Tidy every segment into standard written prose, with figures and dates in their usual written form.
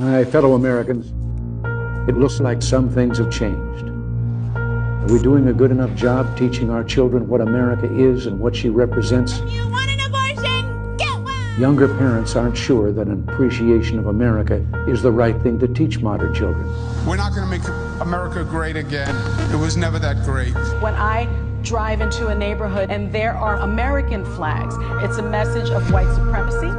My fellow Americans, it looks like some things have changed. Are we doing a good enough job teaching our children what America is and what she represents? You want an abortion? Get one! Younger parents aren't sure that an appreciation of America is the right thing to teach modern children. We're not going to make America great again. It was never that great. When I drive into a neighborhood and there are American flags, it's a message of white supremacy.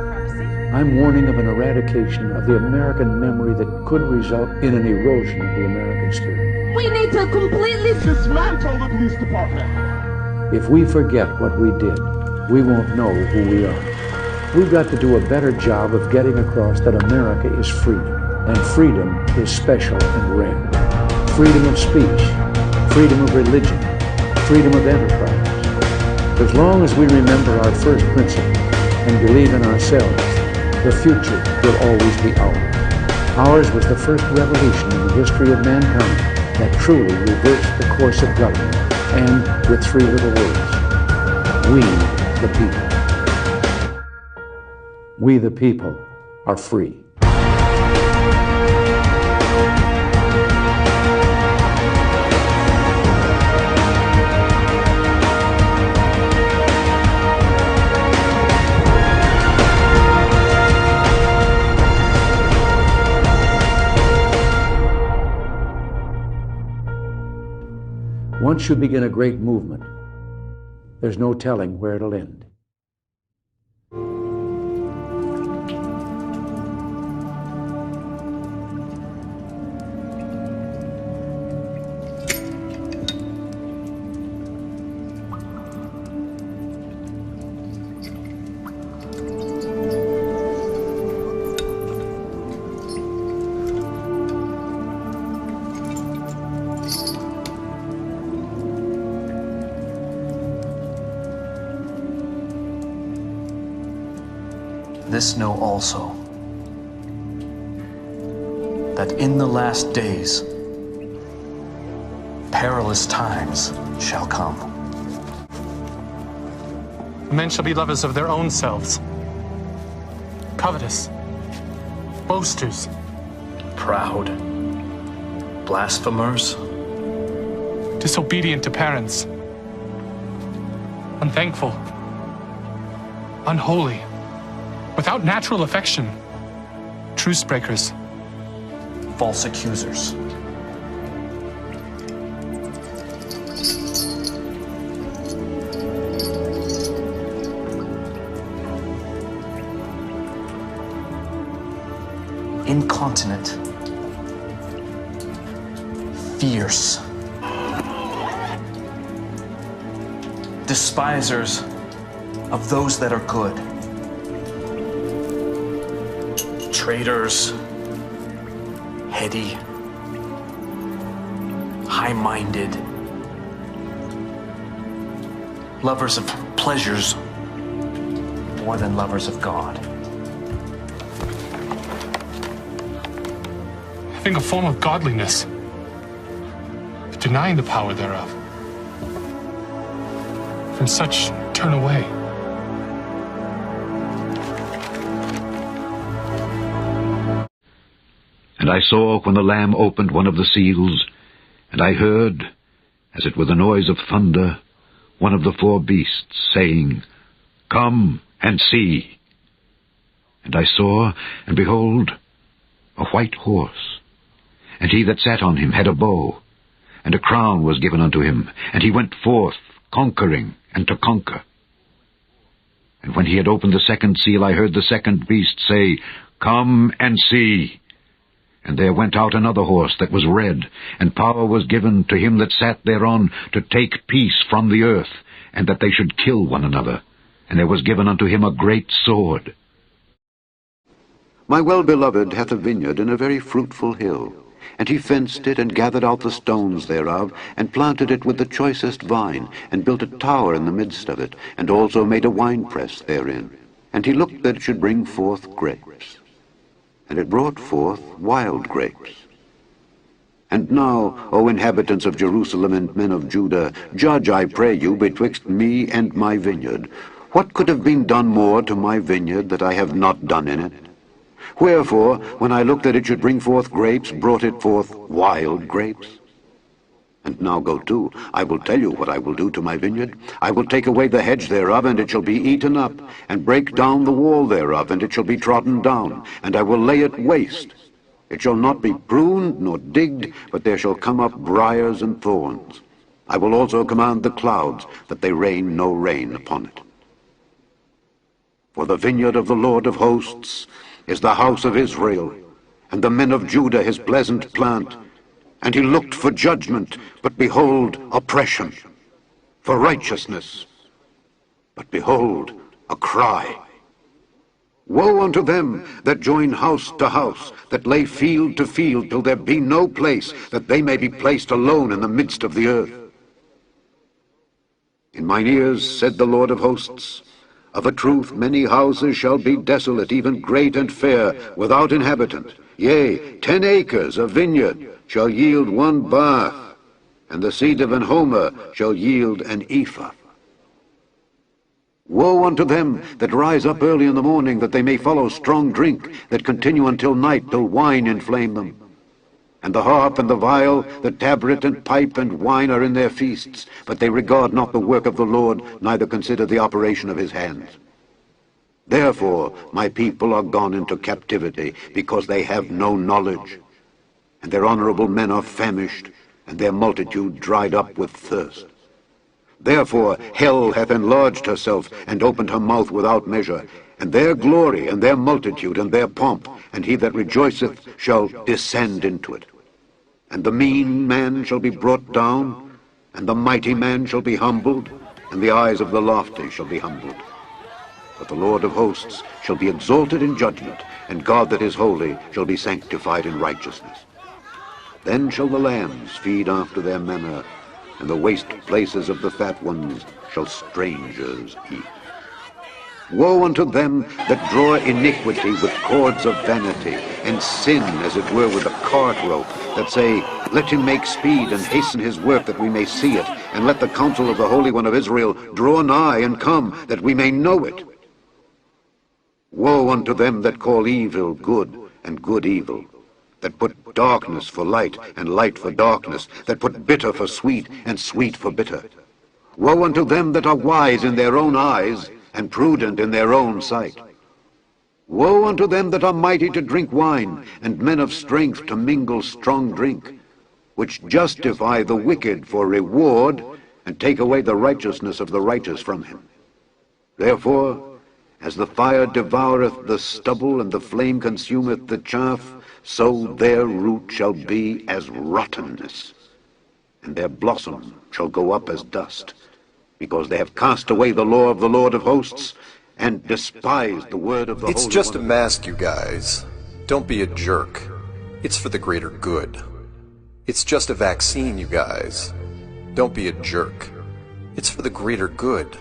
I'm warning of an eradication of the American memory that could result in an erosion of the American spirit. We need to completely dismantle the police department. If we forget what we did, we won't know who we are. We've got to do a better job of getting across that America is free, and freedom is special and rare. Freedom of speech, freedom of religion, freedom of enterprise. As long as we remember our first principle and believe in ourselves, the future will always be ours. Ours was the first revolution in the history of mankind that truly reversed the course of government, and with three little words: we the people. We the people are free. Once you begin a great movement, there's no telling where it'll end. This know also, that in the last days perilous times shall come. Men shall be lovers of their own selves, covetous, boasters, proud, blasphemers, disobedient to parents, unthankful, unholy, without natural affection, truce breakers, false accusers, incontinent, fierce, despisers of those that are good, traitors, heady, high-minded, lovers of pleasures more than lovers of God. Having a form of godliness, but denying the power thereof. From such turn away. And I saw when the Lamb opened one of the seals, and I heard, as it were the noise of thunder, one of the four beasts saying, Come and see. And I saw, and behold, a white horse, and he that sat on him had a bow, and a crown was given unto him, and he went forth, conquering and to conquer. And when he had opened the second seal, I heard the second beast say, Come and see. And there went out another horse that was red, and power was given to him that sat thereon to take peace from the earth, and that they should kill one another. And there was given unto him a great sword. My well-beloved hath a vineyard in a very fruitful hill, and he fenced it, and gathered out the stones thereof, and planted it with the choicest vine, and built a tower in the midst of it, and also made a winepress therein. And he looked that it should bring forth grapes. And it brought forth wild grapes. And now, O inhabitants of Jerusalem and men of Judah, judge, I pray you, betwixt me and my vineyard. What could have been done more to my vineyard that I have not done in it? Wherefore, when I looked that it should bring forth grapes, brought it forth wild grapes. And now go to, I will tell you what I will do to my vineyard. I will take away the hedge thereof, and it shall be eaten up, and break down the wall thereof, and it shall be trodden down, and I will lay it waste. It shall not be pruned nor digged, but there shall come up briars and thorns. I will also command the clouds, that they rain no rain upon it. For the vineyard of the Lord of hosts is the house of Israel, and the men of Judah his pleasant plant. And he looked for judgment, but behold, oppression, for righteousness, but behold, a cry. Woe unto them that join house to house, that lay field to field, till there be no place, that they may be placed alone in the midst of the earth. In mine ears, said the Lord of hosts, of a truth many houses shall be desolate, even great and fair, without inhabitant. Yea, 10 acres of vineyard shall yield 1 bath, and the seed of an homer shall yield an ephah. Woe unto them that rise up early in the morning, that they may follow strong drink, that continue until night, till wine inflame them. And the harp and the viol, the tabret and pipe and wine are in their feasts, but they regard not the work of the Lord, neither consider the operation of his hands. Therefore my people are gone into captivity, because they have no knowledge. And their honorable men are famished, and their multitude dried up with thirst. Therefore hell hath enlarged herself, and opened her mouth without measure, and their glory, and their multitude, and their pomp, and he that rejoiceth shall descend into it. And the mean man shall be brought down, and the mighty man shall be humbled, and the eyes of the lofty shall be humbled. But the Lord of hosts shall be exalted in judgment, and God that is holy shall be sanctified in righteousness. Then shall the lambs feed after their manner, and the waste places of the fat ones shall strangers eat. Woe unto them that draw iniquity with cords of vanity, and sin, as it were, with a cart rope, that say, Let him make speed, and hasten his work, that we may see it, and let the counsel of the Holy One of Israel draw nigh and come, that we may know it. Woe unto them that call evil good, and good evil, that put darkness for light, and light for darkness, that put bitter for sweet, and sweet for bitter. Woe unto them that are wise in their own eyes, and prudent in their own sight. Woe unto them that are mighty to drink wine, and men of strength to mingle strong drink, which justify the wicked for reward, and take away the righteousness of the righteous from him. Therefore, as the fire devoureth the stubble, and the flame consumeth the chaff, so their root shall be as rottenness, and their blossom shall go up as dust, because they have cast away the law of the Lord of hosts, and despised the word of the Holy One. It's just a mask, you guys. Don't be a jerk. It's for the greater good. It's just a vaccine, you guys. Don't be a jerk. It's for the greater good.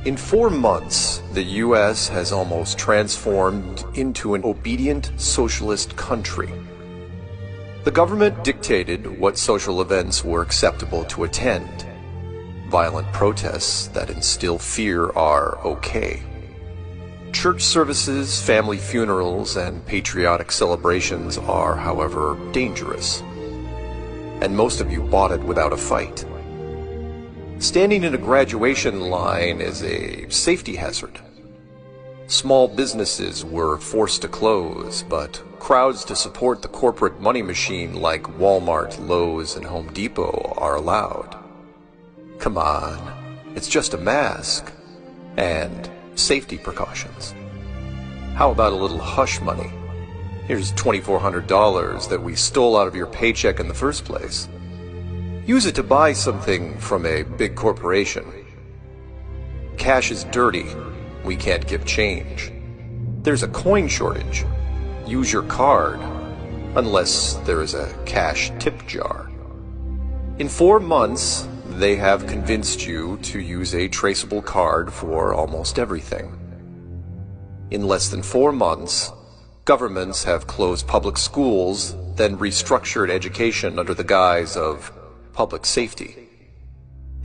In 4 months, the U.S. has almost transformed into an obedient socialist country. The government dictated what social events were acceptable to attend. Violent protests that instill fear are okay. Church services, family funerals, and patriotic celebrations are, however, dangerous. And most of you bought it without a fight. Standing in a graduation line is a safety hazard. Small businesses were forced to close, but crowds to support the corporate money machine like Walmart, Lowe's, and Home Depot are allowed. Come on, it's just a mask and safety precautions. How about a little hush money? Here's $2,400 that we stole out of your paycheck in the first place. Use it to buy something from a big corporation. Cash is dirty. We can't give change. There's a coin shortage. Use your card, unless there is a cash tip jar. In 4 months, they have convinced you to use a traceable card for almost everything. In less than 4 months, governments have closed public schools, then restructured education under the guise of public safety.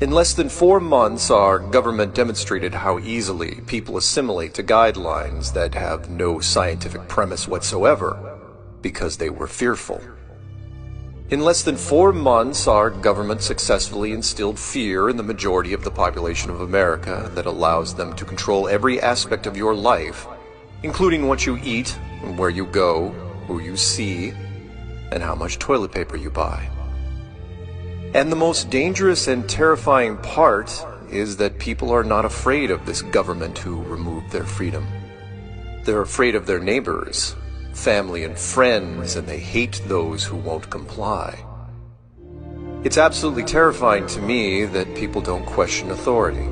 In less than 4 months, our government demonstrated how easily people assimilate to guidelines that have no scientific premise whatsoever because they were fearful. In less than 4 months, our government successfully instilled fear in the majority of the population of America that allows them to control every aspect of your life, including what you eat, where you go, who you see, and how much toilet paper you buy. And the most dangerous and terrifying part is that people are not afraid of this government who removed their freedom. They're afraid of their neighbors, family and friends, and they hate those who won't comply. It's absolutely terrifying to me that people don't question authority.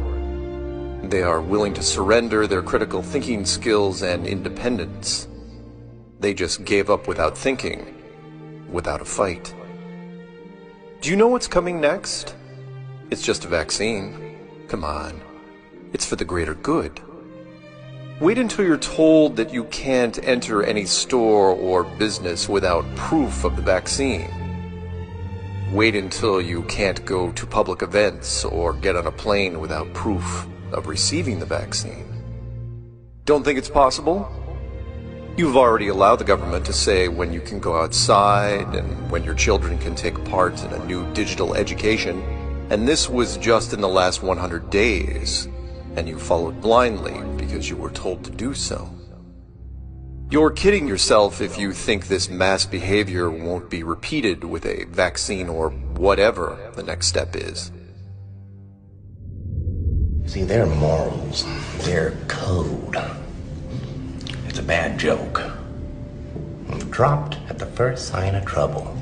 They are willing to surrender their critical thinking skills and independence. They just gave up without thinking, without a fight. Do you know what's coming next? It's just a vaccine. Come on. It's for the greater good. Wait until you're told that you can't enter any store or business without proof of the vaccine. Wait until you can't go to public events or get on a plane without proof of receiving the vaccine. Don't think it's possible? You've already allowed the government to say when you can go outside and when your children can take part in a new digital education, and this was just in the last 100 days, and you followed blindly because you were told to do so. You're kidding yourself if you think this mass behavior won't be repeated with a vaccine or whatever the next step is. See, their morals, their code, it's a bad joke. Dropped at the first sign of trouble.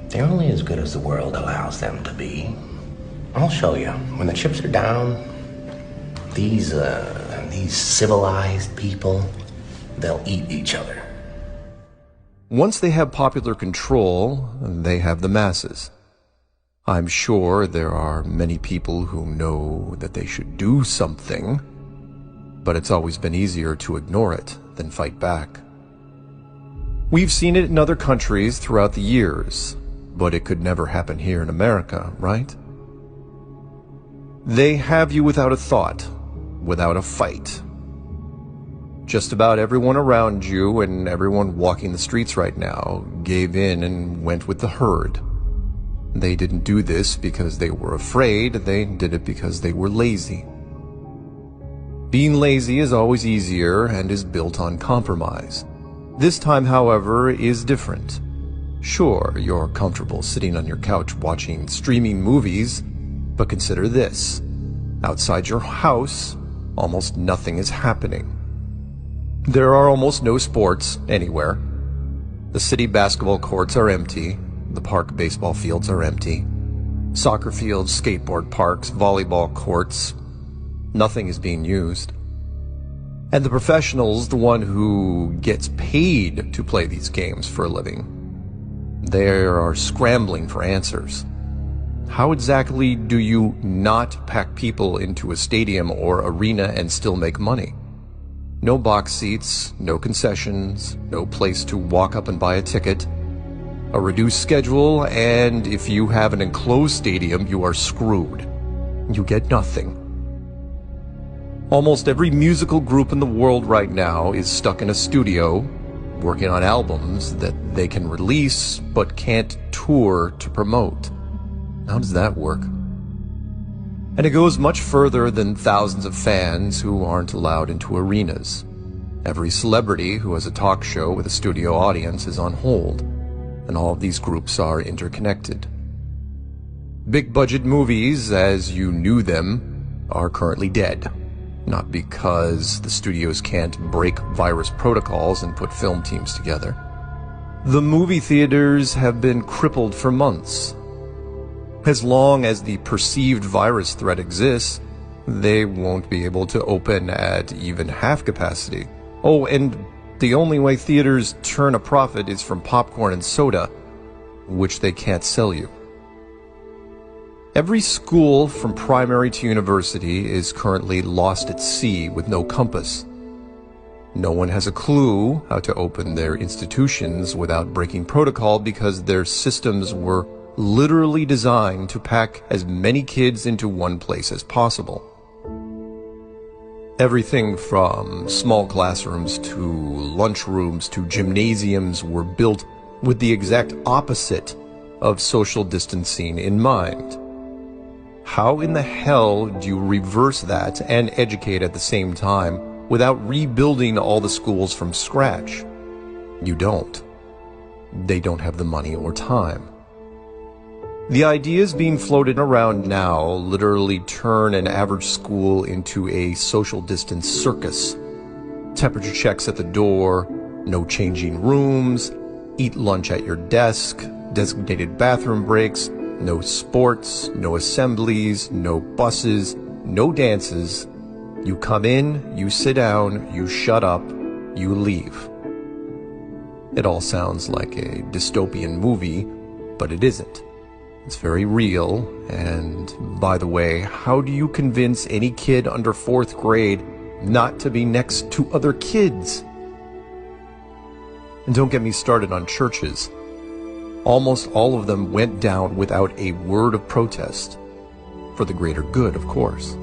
They're only as good as the world allows them to be. I'll show you. When the chips are down, these civilized people, they'll eat each other. Once they have popular control, they have the masses. I'm sure there are many people who know that they should do something, but it's always been easier to ignore it than fight back. We've seen it in other countries throughout the years, but it could never happen here in America, right? They have you without a thought, without a fight. Just about everyone around you and everyone walking the streets right now gave in and went with the herd. They didn't do this because they were afraid, they did it because they were lazy. Being lazy is always easier and is built on compromise. This time, however, is different. Sure, you're comfortable sitting on your couch watching streaming movies, but consider this. Outside your house, almost nothing is happening. There are almost no sports anywhere. The city basketball courts are empty. The park baseball fields are empty. Soccer fields, skateboard parks, volleyball courts, nothing is being used. And the professionals, the one who gets paid to play these games for a living, they are scrambling for answers. How exactly do you not pack people into a stadium or arena and still make money? No box seats, no concessions, no place to walk up and buy a ticket, a reduced schedule, and if you have an enclosed stadium, you are screwed. You get nothing. Almost every musical group in the world right now is stuck in a studio, working on albums that they can release but can't tour to promote. How does that work? And it goes much further than thousands of fans who aren't allowed into arenas. Every celebrity who has a talk show with a studio audience is on hold, and all of these groups are interconnected. Big budget movies, as you knew them, are currently dead. Not because the studios can't break virus protocols and put film teams together. The movie theaters have been crippled for months. As long as the perceived virus threat exists, they won't be able to open at even half capacity. Oh, and the only way theaters turn a profit is from popcorn and soda, which they can't sell you. Every school from primary to university is currently lost at sea with no compass. No one has a clue how to open their institutions without breaking protocol because their systems were literally designed to pack as many kids into one place as possible. Everything from small classrooms to lunchrooms to gymnasiums were built with the exact opposite of social distancing in mind. How in the hell do you reverse that and educate at the same time without rebuilding all the schools from scratch? You don't. They don't have the money or time. The ideas being floated around now literally turn an average school into a social distance circus. Temperature checks at the door, no changing rooms, eat lunch at your desk, designated bathroom breaks, no sports, no assemblies, no buses, no dances. You come in, you sit down, you shut up, you leave. It all sounds like a dystopian movie, but it isn't. It's very real, and by the way, how do you convince any kid under 4th grade not to be next to other kids? And don't get me started on churches. Almost all of them went down without a word of protest. For the greater good, of course.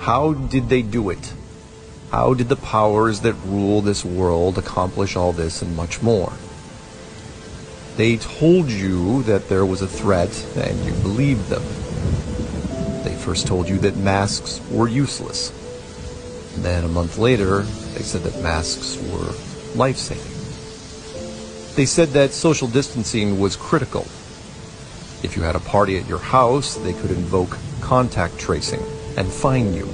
How did they do it? How did the powers that rule this world accomplish all this and much more? They told you that there was a threat, and you believed them. They first told you that masks were useless. Then a month later, they said that masks were life-saving. They said that social distancing was critical. If you had a party at your house, they could invoke contact tracing and fine you.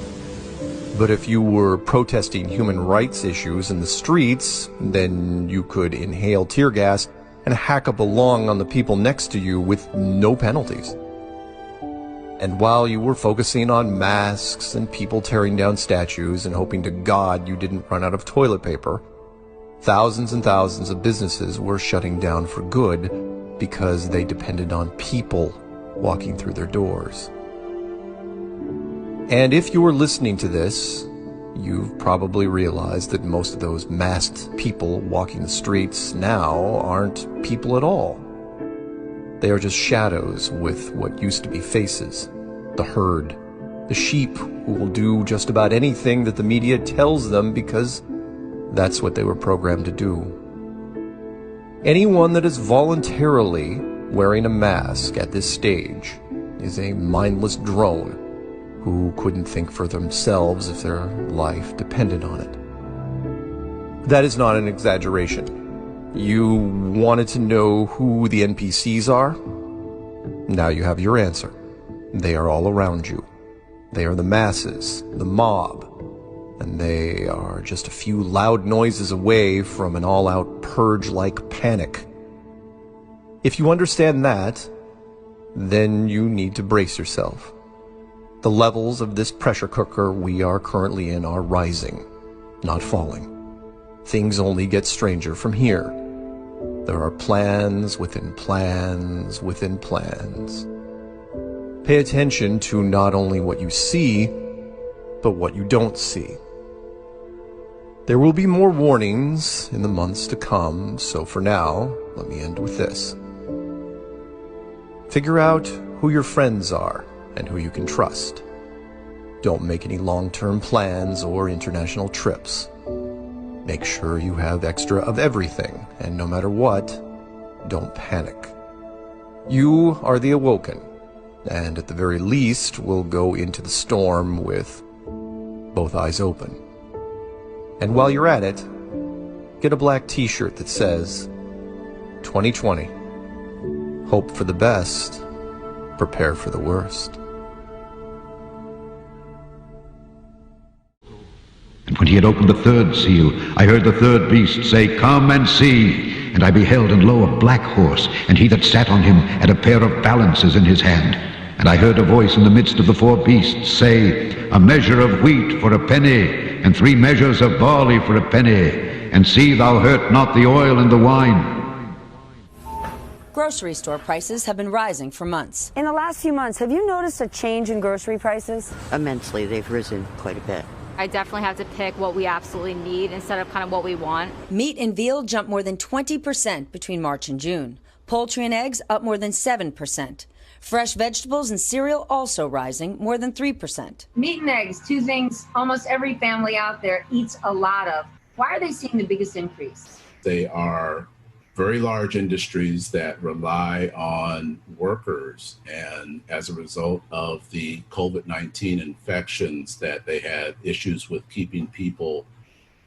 But if you were protesting human rights issues in the streets, then you could inhale tear gas and hack up a lung on the people next to you with no penalties. And while you were focusing on masks and people tearing down statues and hoping to God you didn't run out of toilet paper, thousands and thousands of businesses were shutting down for good because they depended on people walking through their doors. And if you were listening to this, you've probably realized that most of those masked people walking the streets now aren't people at all. They are just shadows with what used to be faces. The herd. The sheep who will do just about anything that the media tells them because that's what they were programmed to do. Anyone that is voluntarily wearing a mask at this stage is a mindless drone who couldn't think for themselves if their life depended on it. That is not an exaggeration. You wanted to know who the NPCs are? Now you have your answer. They are all around you. They are the masses, the mob, and they are just a few loud noises away from an all-out purge-like panic. If you understand that, then you need to brace yourself. The levels of this pressure cooker we are currently in are rising, not falling. Things only get stranger from here. There are plans within plans within plans. Pay attention to not only what you see, but what you don't see. There will be more warnings in the months to come, so for now, let me end with this. Figure out who your friends are and who you can trust. Don't make any long-term plans or international trips. Make sure you have extra of everything, and no matter what, don't panic. You are the awoken, and at the very least will go into the storm with both eyes open. And while you're at it, get a black t-shirt that says, 2020. Hope for the best, prepare for the worst. And when he had opened the third seal, I heard the third beast say, Come and see. And I beheld, and lo, a black horse, and he that sat on him had a pair of balances in his hand. And I heard a voice in the midst of the 4 beasts say, A measure of wheat for a penny, and 3 measures of barley for a penny. And see thou hurt not the oil and the wine. Grocery store prices have been rising for months. In the last few months, have you noticed a change in grocery prices? Immensely. They've risen quite a bit. I definitely have to pick what we absolutely need instead of kind of what we want. Meat and veal jumped more than 20% between March and June. Poultry and eggs up more than 7%. Fresh vegetables and cereal also rising more than 3%. Meat and eggs, two things almost every family out there eats a lot of. Why are they seeing the biggest increase? They are very large industries that rely on workers, and as a result of the COVID-19 infections, that they had issues with keeping people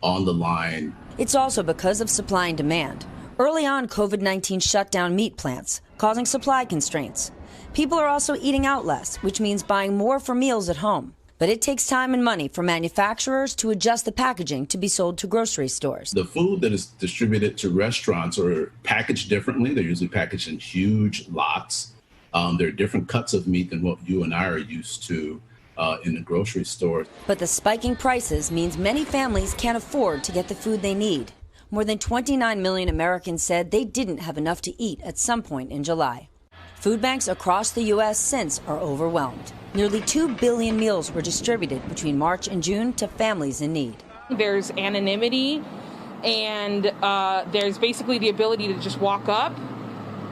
on the line. It's also because of supply and demand. Early on, COVID-19 shut down meat plants, causing supply constraints. People are also eating out less, which means buying more for meals at home. But it takes time and money for manufacturers to adjust the packaging to be sold to grocery stores. The food that is distributed to restaurants are packaged differently. They're usually packaged in huge lots. There are different cuts of meat than what you and I are used to in the grocery store. But the spiking prices means many families can't afford to get the food they need. More than 29 million Americans said they didn't have enough to eat at some point in July. Food banks across the U.S. since are overwhelmed. Nearly 2 billion meals were distributed between March and June to families in need. There's anonymity, and there's basically the ability to just walk up,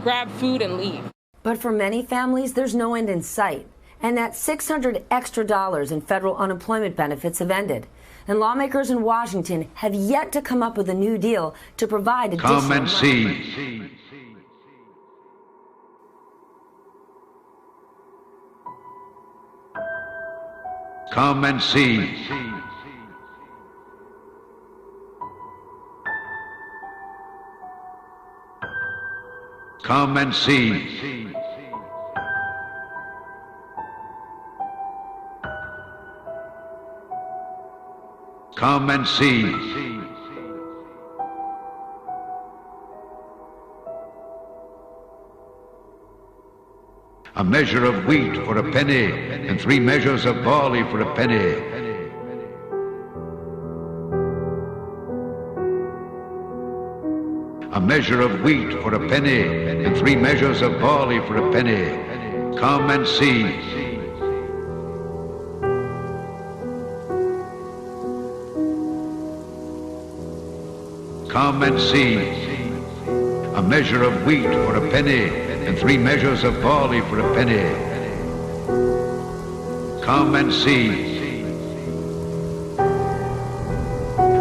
grab food, and leave. But for many families, there's no end in sight. And that $600 extra in federal unemployment benefits have ended. And lawmakers in Washington have yet to come up with a new deal to provide additional Come and money. see. Come and see. Come and see. Come and see. A measure of wheat for a penny, and 3 measures of barley for a penny. A measure of wheat for a penny, and 3 measures of barley for a penny. Come and see. Come and see. A measure of wheat for a penny, and 3 measures of barley for a penny. Come and see.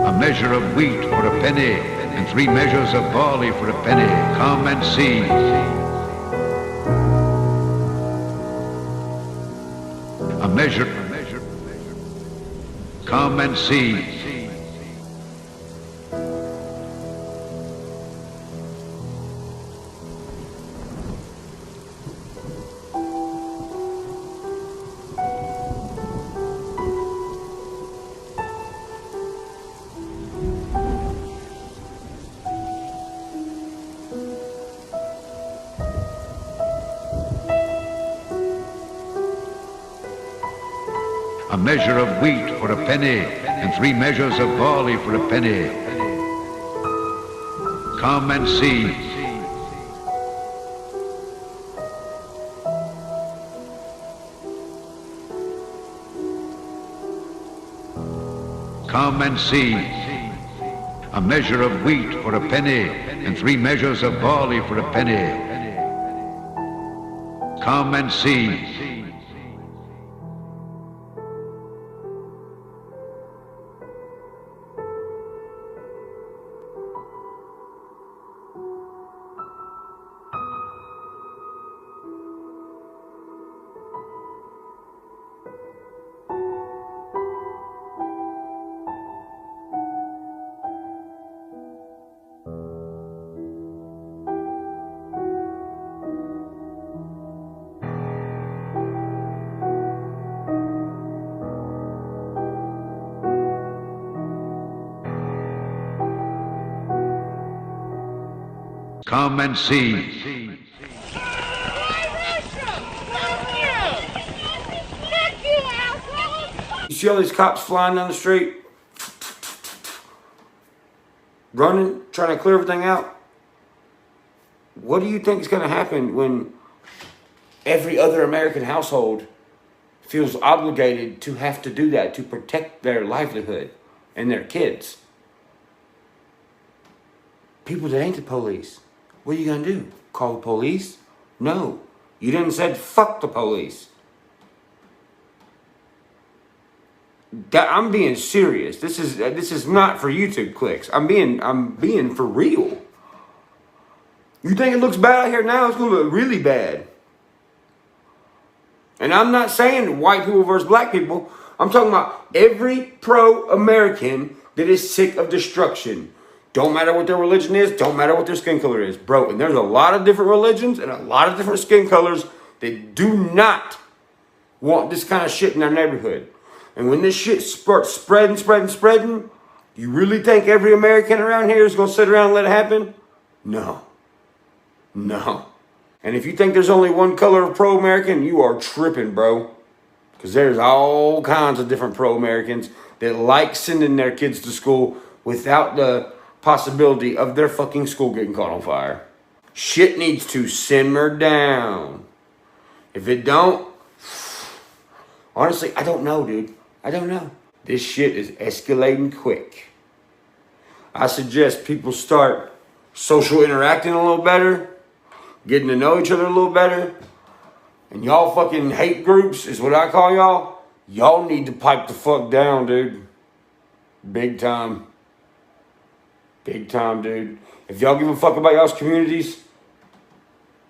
A measure of wheat for a penny, and 3 measures of barley for a penny. Come and see. A measure. Come and see. A measure of wheat for a penny, and 3 measures of barley for a penny. Come and see. Come and see. A measure of wheat for a penny, and 3 measures of barley for a penny. Come and see. Come and see. You see all these cops flying down the street, running, trying to clear everything out? What do you think is going to happen when every other American household feels obligated to have to do that to protect their livelihood and their kids? People that ain't the police. What are you gonna do? Call the police? No. You didn't say fuck the police. I'm being serious. This is not for YouTube clicks. I'm being for real. You think it looks bad out here now? It's gonna look really bad. And I'm not saying white people versus black people. I'm talking about every pro-American that is sick of destruction. Don't matter what their religion is. Don't matter what their skin color is. Bro, and there's a lot of different religions and a lot of different skin colors that do not want this kind of shit in their neighborhood. And when this shit starts spreading, you really think every American around here is going to sit around and let it happen? No. No. And if you think there's only one color of pro-American, you are tripping, bro. Because there's all kinds of different pro-Americans that like sending their kids to school without the possibility of their fucking school getting caught on fire. Shit needs to simmer down. If it don't, honestly, I don't know, dude. I don't know. This shit is escalating quick. I suggest people start social interacting a little better, getting to know each other a little better. And y'all fucking hate groups is what I call y'all. Y'all need to pipe the fuck down, dude. Big time. Big time, dude. If y'all give a fuck about y'all's communities,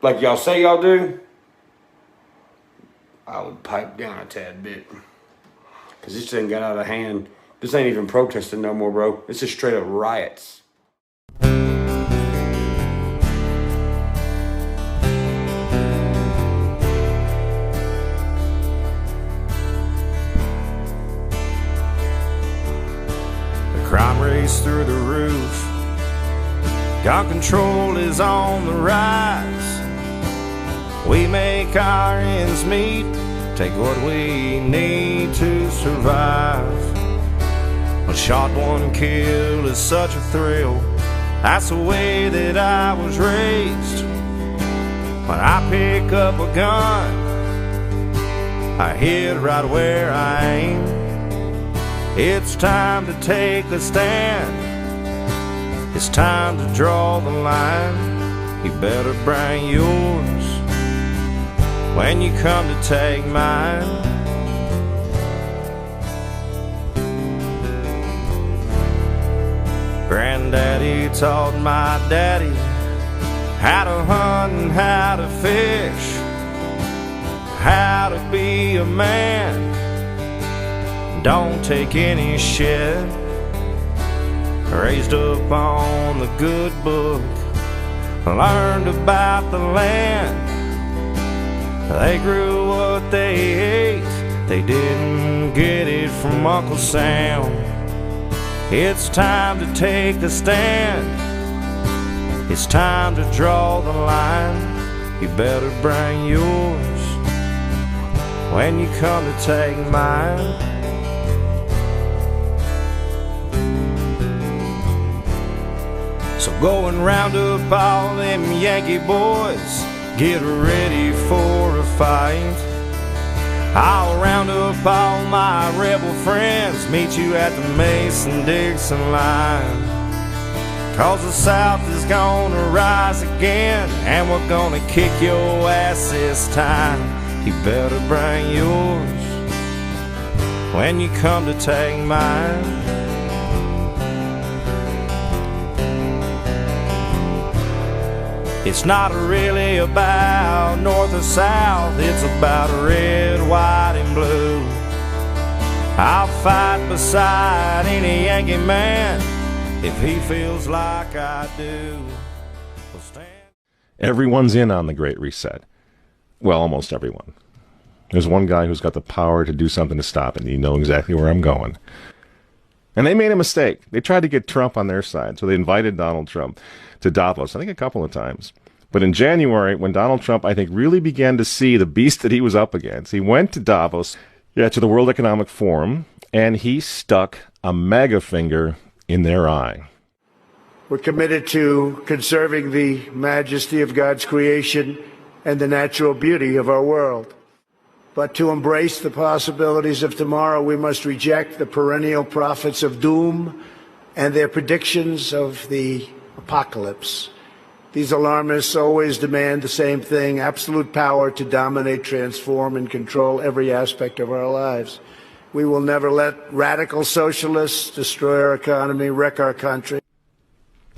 like y'all say y'all do, I would pipe down a tad bit. Because this thing got out of hand. This ain't even protesting no more, bro. This is straight up riots. Crime race through the roof. Gun control is on the rise. We make our ends meet, take what we need to survive. One shot, one kill is such a thrill. That's the way that I was raised. When I pick up a gun, I hit right where I aim. It's time to take a stand. It's time to draw the line. You better bring yours when you come to take mine. Granddaddy taught my daddy how to hunt and how to fish, how to be a man. Don't take any shit. Raised up on the good book, learned about the land. They grew what they ate, they didn't get it from Uncle Sam. It's time to take a stand. It's time to draw the line. You better bring yours when you come to take mine. So go and round up all them Yankee boys, get ready for a fight. I'll round up all my rebel friends, meet you at the Mason-Dixon line. 'Cause the South is gonna rise again, and we're gonna kick your ass this time. You better bring yours when you come to take mine. It's not really about north or south, it's about red, white, and blue. I'll fight beside any Yankee man if he feels like I do. Everyone's in on the Great Reset. Well, almost everyone. There's one guy who's got the power to do something to stop it, and you know exactly where I'm going. And they made a mistake. They tried to get Trump on their side, so they invited Donald Trump to Davos, I think a couple of times. But in January, when Donald Trump, I think, really began to see the beast that he was up against, he went to Davos, to the World Economic Forum, and he stuck a mega finger in their eye. We're committed to conserving the majesty of God's creation and the natural beauty of our world. But to embrace the possibilities of tomorrow, we must reject the perennial prophets of doom and their predictions of the apocalypse. These alarmists always demand the same thing: absolute power to dominate, transform, and control every aspect of our lives. We will never let radical socialists destroy our economy, wreck our country.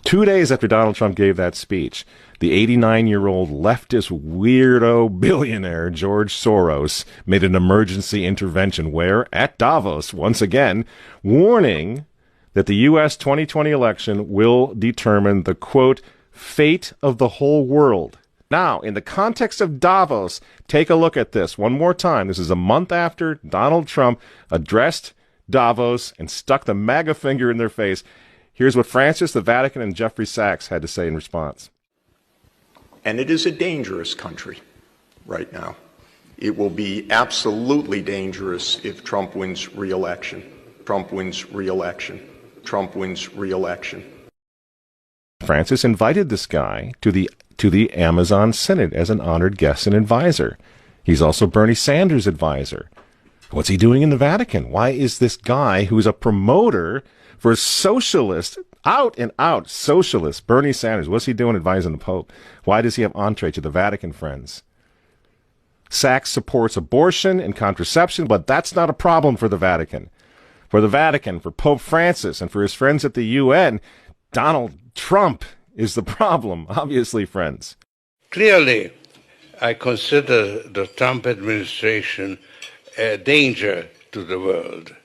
2 days after Donald Trump gave that speech, the 89-year-old leftist weirdo billionaire George Soros made an emergency intervention where, at Davos, once again, warning that the U.S. 2020 election will determine the, quote, fate of the whole world. Now, in the context of Davos, take a look at this one more time. This is a month after Donald Trump addressed Davos and stuck the MAGA finger in their face. Here's what Francis, the Vatican, and Jeffrey Sachs had to say in response. And it is a dangerous country right now. It will be absolutely dangerous if Trump wins re-election. Trump wins re-election. Trump wins re-election. Francis invited this guy to the Amazon Synod as an honored guest and advisor. He's also Bernie Sanders' advisor. What's he doing in the Vatican? Why is this guy who's a promoter for socialist, out and out socialist, Bernie Sanders, what's he doing advising the Pope? Why does he have entree to the Vatican, friends? Sachs supports abortion and contraception, but that's not a problem for the Vatican. For the Vatican, for Pope Francis, and for his friends at the UN, Donald Trump is the problem, obviously, friends. Clearly, I consider the Trump administration a danger to the world,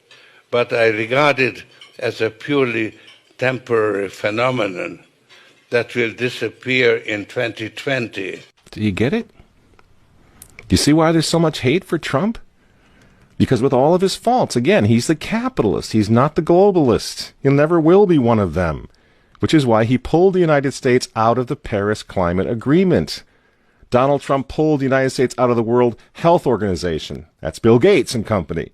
but I regard it as a purely temporary phenomenon that will disappear in 2020. Do you get it? Do you see why there's so much hate for Trump? Because with all of his faults, again, he's the capitalist. He's not the globalist. He never will be one of them, which is why he pulled the United States out of the Paris Climate Agreement. Donald Trump pulled the United States out of the World Health Organization. That's Bill Gates and company.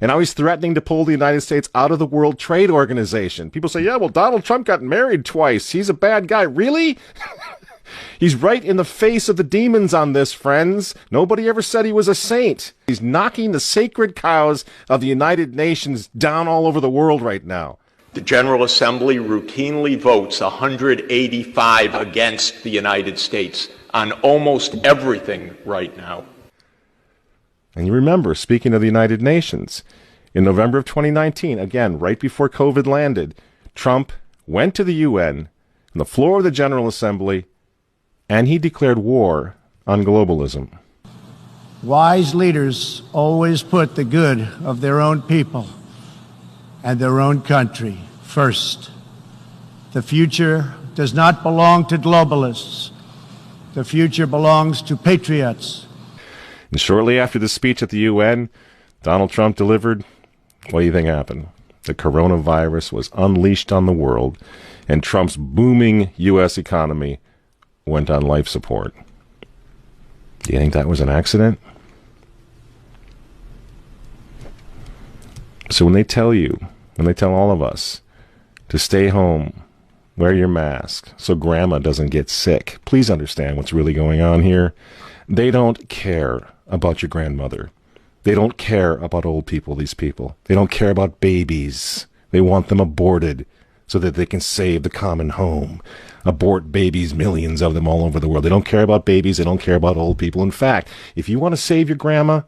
And now he's threatening to pull the United States out of the World Trade Organization. People say, yeah, well, Donald Trump got married twice. He's a bad guy. Really? He's right in the face of the demons on this, friends. Nobody ever said he was a saint. He's knocking the sacred cows of the United Nations down all over the world right now. The General Assembly routinely votes 185 against the United States on almost everything right now. And you remember, speaking of the United Nations, in November of 2019, again, right before COVID landed, Trump went to the UN, on the floor of the General Assembly, and he declared war on globalism. Wise leaders always put the good of their own people and their own country first. The future does not belong to globalists. The future belongs to patriots. And shortly after the speech at the UN, Donald Trump delivered, what do you think happened? The coronavirus was unleashed on the world, and Trump's booming U.S. economy went on life support. Do you think that was an accident? So when they tell all of us to stay home, wear your mask so grandma doesn't get sick, please understand what's really going on here. They don't care about your grandmother. They don't care about old people, these people. They don't care about babies. They want them aborted so that they can save the common home. Abort babies, millions of them all over the world. They don't care about babies. They don't care about old people. In fact, if you want to save your grandma,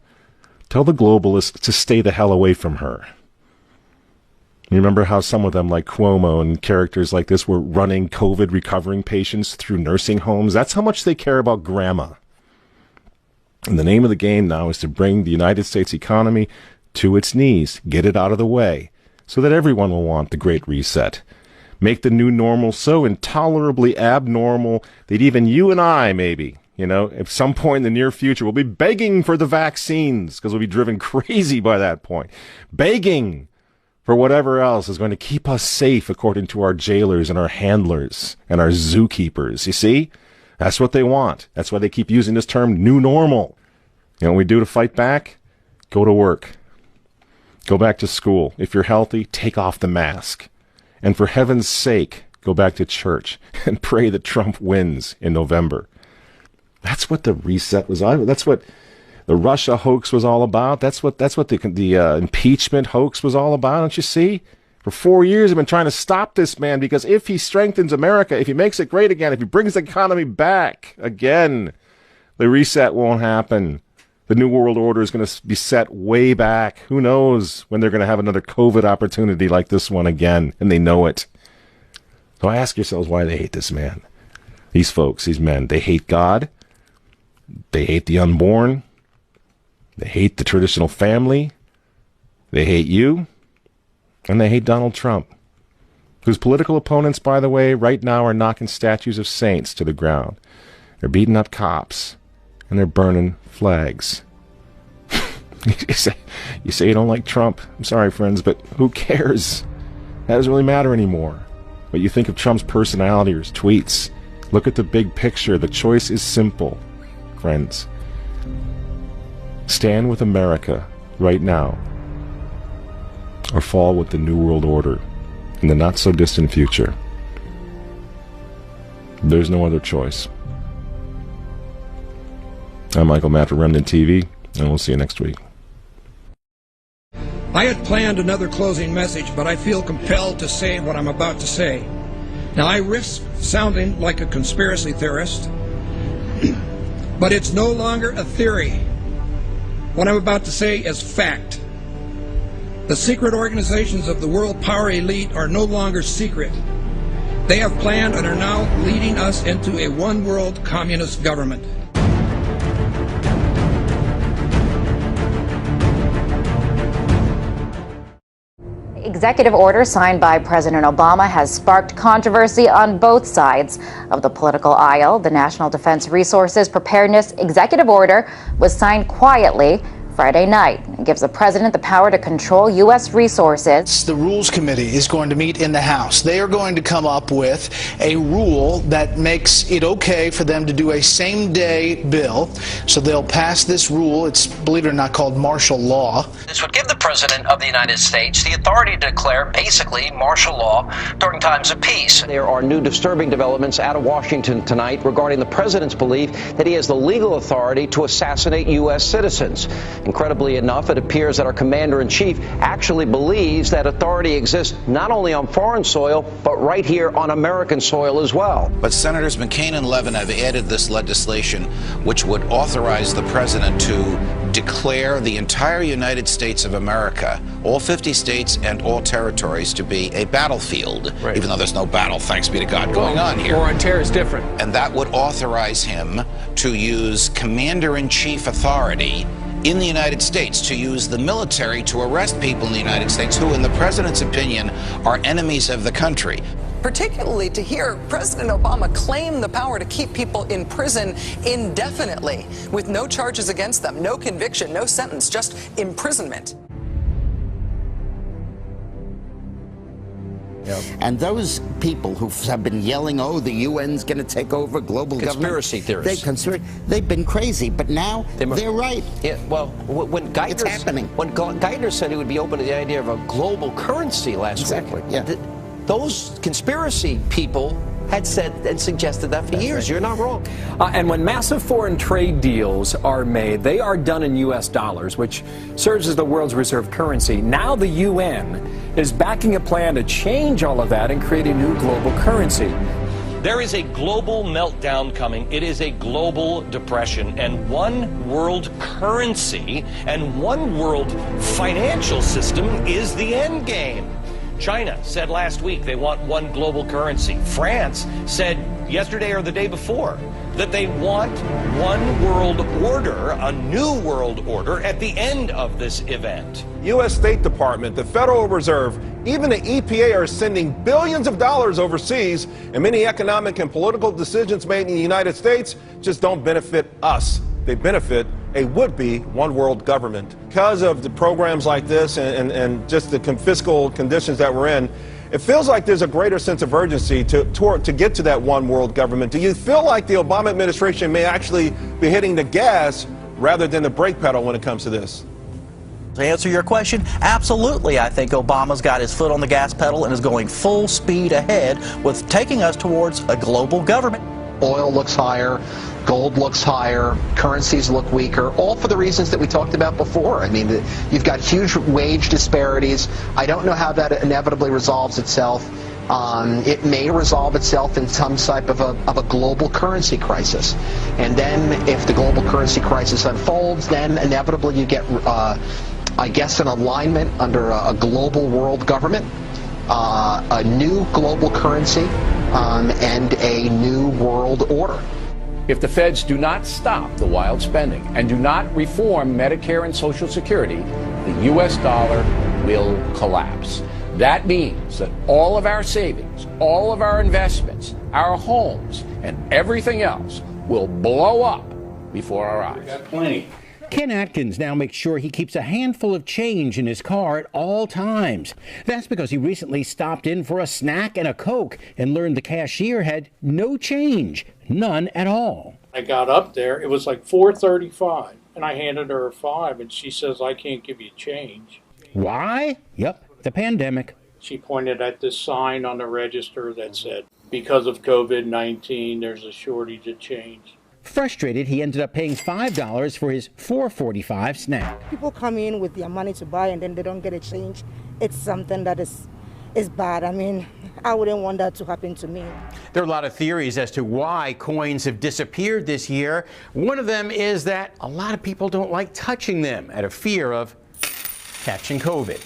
tell the globalists to stay the hell away from her. You remember how some of them, like Cuomo and characters like this, were running COVID recovering patients through nursing homes? That's how much they care about grandma. And the name of the game now is to bring the United States economy to its knees, get it out of the way, so that everyone will want the Great Reset. Make the new normal so intolerably abnormal that even you and I, maybe, at some point in the near future, will be begging for the vaccines because we'll be driven crazy by that point. Begging for whatever else is going to keep us safe according to our jailers and our handlers and our zookeepers. You see? That's what they want. That's why they keep using this term, new normal. You know what we do to fight back? Go to work. Go back to school. If you're healthy, take off the mask. And for heaven's sake, go back to church and pray that Trump wins in November. That's what the reset was all. That's what the Russia hoax was all about. That's what the impeachment hoax was all about. Don't you see? For 4 years, I've been trying to stop this man because if he strengthens America, if he makes it great again, if he brings the economy back again, the reset won't happen. The New World Order is going to be set way back. Who knows when they're going to have another COVID opportunity like this one again, and they know it. So ask yourselves why they hate this man. These folks, these men, they hate God. They hate the unborn. They hate the traditional family. They hate you. And they hate Donald Trump, whose political opponents, by the way, right now are knocking statues of saints to the ground. They're beating up cops, and they're burning flags. You say you don't like Trump. I'm sorry, friends, but who cares? That doesn't really matter anymore. What you think of Trump's personality or his tweets. Look at the big picture. The choice is simple, friends. Stand with America right now, or fall with the New World Order in the not-so-distant future. There's no other choice. I'm Michael Matt for Remnant TV, and we'll see you next week. I had planned another closing message, but I feel compelled to say what I'm about to say. Now, I risk sounding like a conspiracy theorist, but it's no longer a theory. What I'm about to say is fact. The secret organizations of the world power elite are no longer secret. They have planned and are now leading us into a one-world communist government. Executive order signed by President Obama has sparked controversy on both sides of the political aisle. The National Defense Resources Preparedness Executive Order was signed quietly Friday night. It gives the president the power to control U.S. resources. The Rules Committee is going to meet in the House. They are going to come up with a rule that makes it okay for them to do a same-day bill. So they'll pass this rule. It's, believe it or not, called martial law. This would give the President of the United States the authority to declare basically martial law during times of peace. There are new disturbing developments out of Washington tonight regarding the president's belief that he has the legal authority to assassinate U.S. citizens. Incredibly enough, it appears that our commander-in-chief actually believes that authority exists not only on foreign soil, but right here on American soil as well. But Senators McCain and Levin have added this legislation which would authorize the president to declare the entire United States of America, all 50 states and all territories, to be a battlefield, even though there's no battle, thanks be to God, going on here. War on terror is different. And that would authorize him to use commander-in-chief authority in the United States, to use the military to arrest people in the United States who, in the president's opinion, are enemies of the country. Particularly to hear President Obama claim the power to keep people in prison indefinitely with no charges against them, no conviction, no sentence, just imprisonment. Yep. And those people who have been yelling, oh, the UN's going to take over global conspiracy government. Theorists. They've been crazy, but now they're right. Yeah, well, when Geithner said he would be open to the idea of a global currency last week, those conspiracy people had said and suggested that for years. Right. You're not wrong. And when massive foreign trade deals are made, they are done in U.S. dollars, which serves as the world's reserve currency. Now the UN is backing a plan to change all of that and create a new global currency. There is a global meltdown coming. It is a global depression, and one world currency and one world financial system is the end game. China said last week they want one global currency. France said yesterday or the day before that they want one world order, a new world order, at the end of this event. U.S. State Department, the Federal Reserve, even the EPA are sending billions of dollars overseas, and many economic and political decisions made in the United States just don't benefit us. They benefit a would-be one-world government. Because of the programs like this and just the fiscal conditions that we're in, it feels like there's a greater sense of urgency to get to that one-world government. Do you feel like the Obama administration may actually be hitting the gas rather than the brake pedal when it comes to this? To answer your question, absolutely. I think Obama's got his foot on the gas pedal and is going full speed ahead with taking us towards a global government. Oil looks higher, gold looks higher, currencies look weaker, all for the reasons that we talked about before. I mean, you've got huge wage disparities. I don't know how that inevitably resolves itself. It may resolve itself in some type of a global currency crisis. And then if the global currency crisis unfolds, then inevitably you get, I guess, an alignment under a global world government, a new global currency, and a new world order. If the feds do not stop the wild spending and do not reform Medicare and Social Security, the U.S. dollar will collapse. That means that all of our savings, all of our investments, our homes, and everything else will blow up before our eyes. We got plenty. Ken Atkins now makes sure he keeps a handful of change in his car at all times. That's because he recently stopped in for a snack and a Coke and learned the cashier had no change, none at all. I got up there, it was like $4.35, and I handed her a $5, and she says, I can't give you change. Why? Yep, the pandemic. She pointed at this sign on the register that said, because of COVID-19, there's a shortage of change. Frustrated, he ended up paying $5 for his $4.45 snack. People come in with their money to buy and then they don't get a change. It's something that is bad. I mean, I wouldn't want that to happen to me. There are a lot of theories as to why coins have disappeared this year. One of them is that a lot of people don't like touching them out of fear of catching COVID.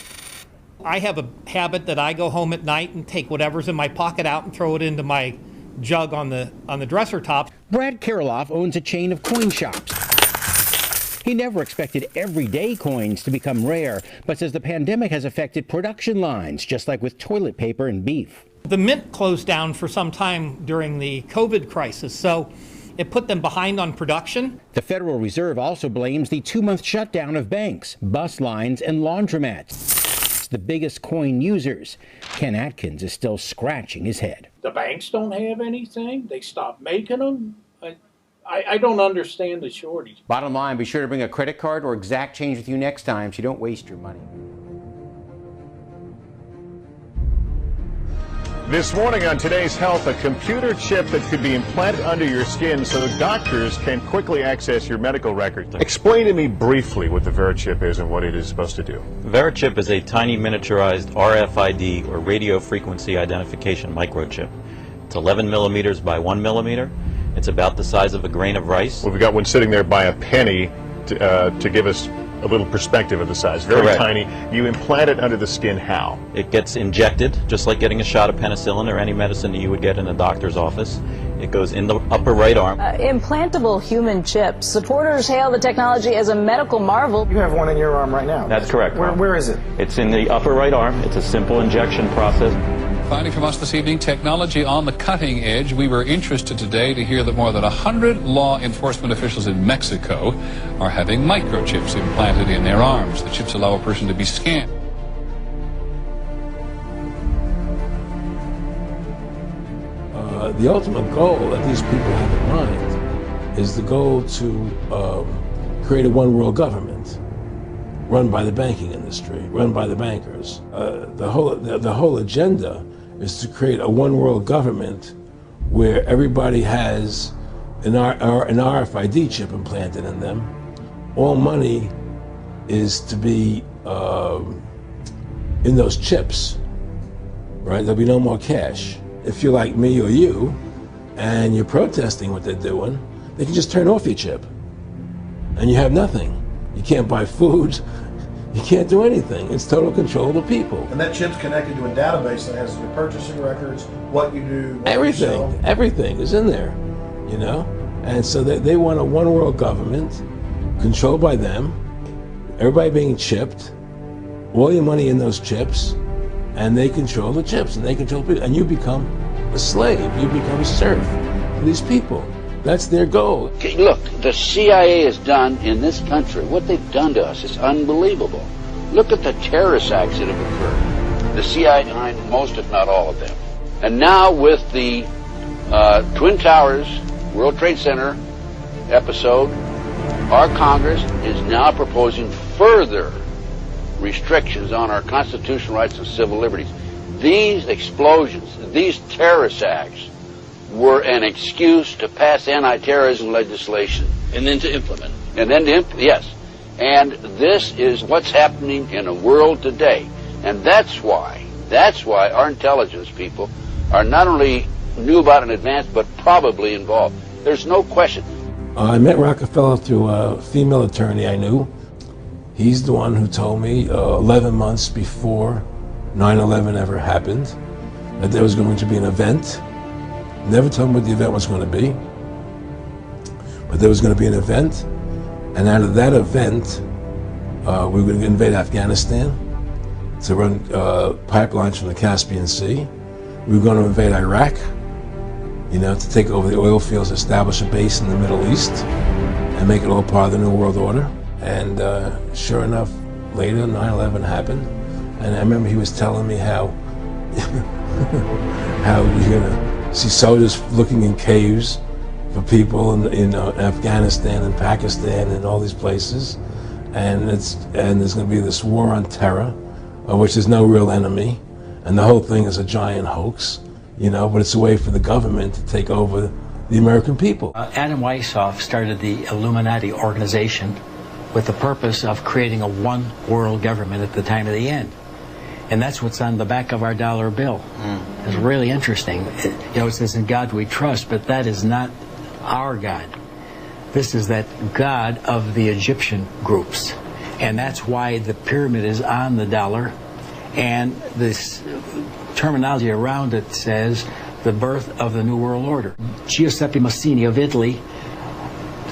I have a habit that I go home at night and take whatever's in my pocket out and throw it into my jug on the dresser top. Brad Kirilloff owns a chain of coin shops. He never expected everyday coins to become rare, but says the pandemic has affected production lines, just like with toilet paper and beef. The mint closed down for some time during the COVID crisis, so it put them behind on production. The Federal Reserve also blames the 2-month shutdown of banks, bus lines, and laundromats. The biggest coin users. Ken Atkins is still scratching his head. The banks don't have anything. They stopped making them. I don't understand the shortage. Bottom line, be sure to bring a credit card or exact change with you next time so you don't waste your money. This morning on Today's Health, a computer chip that could be implanted under your skin so doctors can quickly access your medical records. Explain to me briefly what the VeriChip is and what it is supposed to do. VeriChip is a tiny miniaturized RFID or radio frequency identification microchip. It's 11 millimeters by 1 millimeter. It's about the size of a grain of rice. Well, we've got one sitting there by a penny to give us a little perspective of the size. Very Correct. Tiny. You implant it under the skin how? It gets injected, just like getting a shot of penicillin or any medicine that you would get in a doctor's office. It goes in the upper right arm. Implantable human chips. Supporters hail the technology as a medical marvel. You have one in your arm right now. That's correct. Where is it? It's in the upper right arm. It's a simple injection process. Finding from us this evening, technology on the cutting edge. We were interested today to hear that more than 100 law enforcement officials in Mexico are having microchips implanted in their arms. The chips allow a person to be scanned. The ultimate goal that these people have in mind is the goal to create a one world government run by the banking industry, run by the bankers. The whole agenda is to create a one world government where everybody has an RFID chip implanted in them. All money is to be in those chips, right? There'll be no more cash. If you're like me or you, and you're protesting what they're doing, they can just turn off your chip, and you have nothing. You can't buy food, you can't do anything. It's total control of the people. And that chip's connected to a database that has your purchasing records, what you do, what Everything, you sell. everything is in there, you know? And so they want a one world government controlled by them, everybody being chipped, all your money in those chips, and they control the chips, and they control people, and you become a slave, you become a serf to these people. That's their goal. Okay, look, the CIA has done in this country, what they've done to us is unbelievable. Look at the terrorist acts that have occurred. The CIA behind most, if not all of them. And now with the Twin Towers, World Trade Center episode, our Congress is now proposing further restrictions on our constitutional rights and civil liberties. These explosions, these terrorist acts were an excuse to pass anti-terrorism legislation. And then to implement it. And then yes. And this is what's happening in the world today. And that's why our intelligence people are not only knew about it in advance, but probably involved. There's no question. I met Rockefeller through a female attorney I knew. He's the one who told me 11 months before 9/11 ever happened that there was going to be an event. Never told me what the event was going to be, but there was going to be an event, and out of that event, we were going to invade Afghanistan to run pipelines from the Caspian Sea. We were going to invade Iraq, to take over the oil fields, establish a base in the Middle East, and make it all part of the New World Order. And sure enough, later 9/11 happened, and I remember he was telling me how you're gonna see soldiers looking in caves for people in Afghanistan and Pakistan and all these places, and there's going to be this war on terror, of which there's no real enemy, and the whole thing is a giant hoax, but it's a way for the government to take over the American people. Adam Weishaupt started the Illuminati organization with the purpose of creating a one world government at the time of the end. And that's what's on the back of our dollar bill. It's really interesting. It says, "In God we trust," but that is not our God. This is that God of the Egyptian groups. And that's why the pyramid is on the dollar. And this terminology around it says the birth of the New World Order. Giuseppe Mazzini of Italy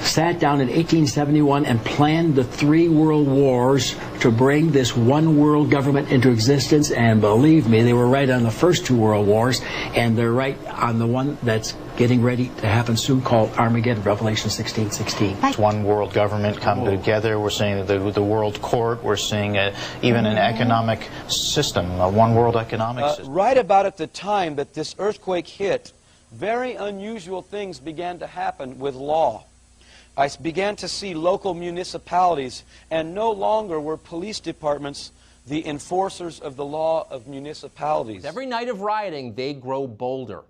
sat down in 1871 and planned the 3 world wars to bring this one world government into existence, and believe me, they were right on the first 2 world wars, and they're right on the one that's getting ready to happen soon, called Armageddon, Revelation 16:16. One world government come together. We're seeing the world court. We're seeing even an economic system, a one world economic system. Right about at the time that this earthquake hit, very unusual things began to happen with law. I began to see local municipalities, and no longer were police departments the enforcers of the law of municipalities. Every night of rioting, they grow bolder.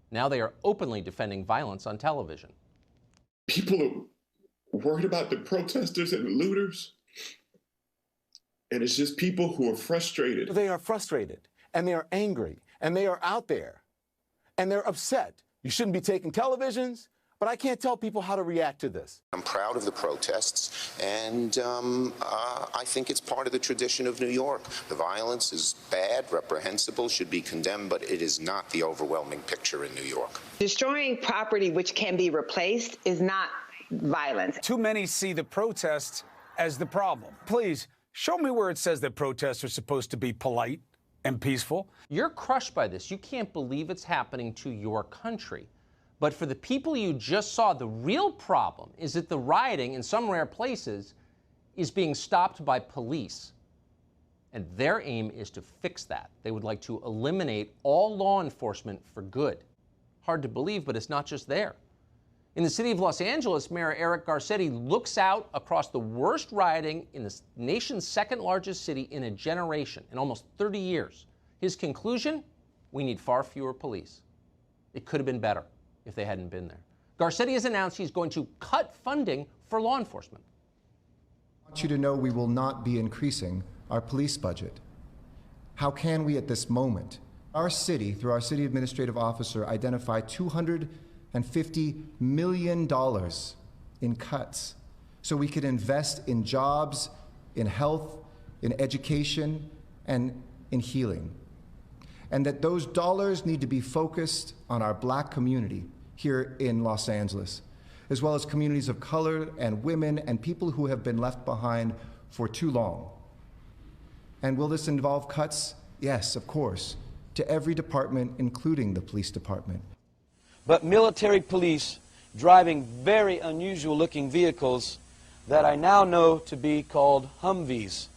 Now they are openly defending violence on television. People are worried about the protesters and the looters, and it's just people who are frustrated. They are frustrated, and they are angry, and they are out there, and they're upset. You shouldn't be taking televisions. But I can't tell people how to react to this. I'm proud of the protests, and I think it's part of the tradition of New York. The violence is bad, reprehensible, should be condemned, but it is not the overwhelming picture in New York. Destroying property which can be replaced is not violence. Too many see the protests as the problem. Please, show me where it says that protests are supposed to be polite and peaceful. You're crushed by this. You can't believe it's happening to your country. But for the people you just saw, the real problem is that the rioting in some rare places is being stopped by police. And their aim is to fix that. They would like to eliminate all law enforcement for good. Hard to believe, but it's not just there. In the city of Los Angeles, Mayor Eric Garcetti looks out across the worst rioting in the nation's second largest city in a generation, in almost 30 years. His conclusion? We need far fewer police. It could have been better if they hadn't been there. Garcetti has announced he's going to cut funding for law enforcement. I want you to know we will not be increasing our police budget. How can we at this moment? Our city, through our city administrative officer, identified $250 million in cuts so we could invest in jobs, in health, in education, and in healing. And that those dollars need to be focused on our black community here in Los Angeles, as well as communities of color and women and people who have been left behind for too long. And will this involve cuts? Yes, of course, to every department, including the police department. But military police driving very unusual looking vehicles that I now know to be called Humvees.